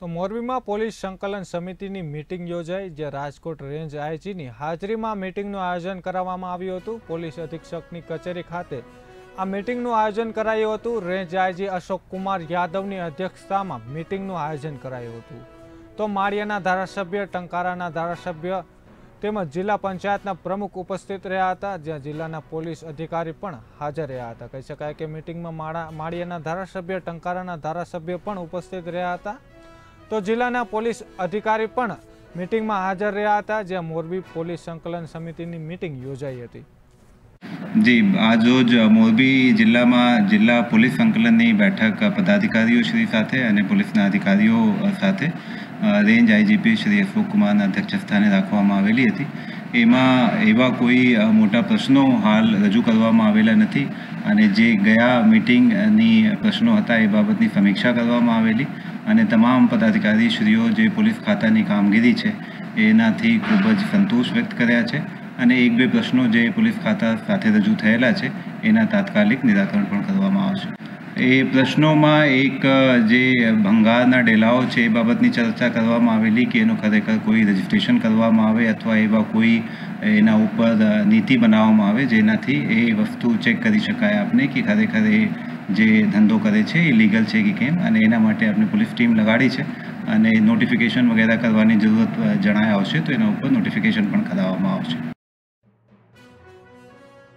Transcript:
તો મોરબીમાં પોલીસ સંકલન સમિતિની મીટિંગ યોજાઈ, જે રાજકોટ રેન્જ આઈજીની હાજરીમાં મીટિંગનું આયોજન કરવામાં આવ્યું હતું। પોલીસ અધિક્ષકની કચેરી ખાતે આ મીટિંગનું આયોજન કરાયું હતું। રેન્જ આઈજી અશોક કુમાર યાદવની અધ્યક્ષતામાં મીટિંગનું આયોજન કરાયું હતું। તો માળિયાના ધારાસભ્ય, ટંકારાના ધારાસભ્ય તેમજ જિલ્લા પંચાયતના પ્રમુખ ઉપસ્થિત રહ્યા હતા, જ્યાં જિલ્લાના પોલીસ અધિકારી પણ હાજર રહ્યા હતા। કહી શકાય કે મીટિંગમાં માળિયાના ધારાસભ્ય, ટંકારાના ધારાસભ્ય પણ ઉપસ્થિત રહ્યા હતા। તો જિલ્લાના પોલીસ અધિકારી પણ મીટિંગમાં હાજર રહ્યા હતા, જ્યાં મોરબી પોલીસ સંકલન સમિતિની મીટિંગ યોજાઈ હતી। જી, આજરોજ મોરબી જિલ્લામાં જિલ્લા પોલીસ સંકલનની બેઠક પદાધિકારીઓ શ્રી સાથે અને પોલીસના અધિકારીઓ સાથે રેન્જ આઈજીપી શ્રી અશોક કુમારના અધ્યક્ષસ્થાને રાખવામાં આવેલી હતી। એમાં એવા કોઈ મોટા પ્રશ્નો હાલ રજૂ કરવામાં આવેલા નથી અને જે ગયા મીટિંગની પ્રશ્નો હતા એ બાબતની સમીક્ષા કરવામાં આવેલી અને તમામ પદાધિકારીશ્રીઓ જે પોલીસ ખાતાની કામગીરી છે એનાથી ખૂબ જ સંતોષ વ્યક્ત કર્યા છે અને એક બે પ્રશ્નો જે પોલીસ ખાતા સાથે રજૂ થયેલા છે એના તાત્કાલિક નિરાકરણ પણ કરવામાં આવશે। એ પ્રશ્નોમાં એક જે ભંગારના ડેલાઓ છે એ બાબતની ચર્ચા કરવામાં આવેલી કે એનું ખરેખર કોઈ રજિસ્ટ્રેશન કરવામાં આવે અથવા એવા કોઈ એના ઉપર નીતિ બનાવવામાં આવે જેનાથી એ વસ્તુ ચેક કરી શકાય આપને કે ખરેખર એ જે ધંધો કરે છે એ લીગલ છે કે કેમ, અને એના માટે આપણે પોલીસ ટીમ લગાડી છે અને નોટિફિકેશન વગેરે કરવાની જરૂરત જણાય આવશે તો એના ઉપર નોટિફિકેશન પણ કરાવવામાં આવશે।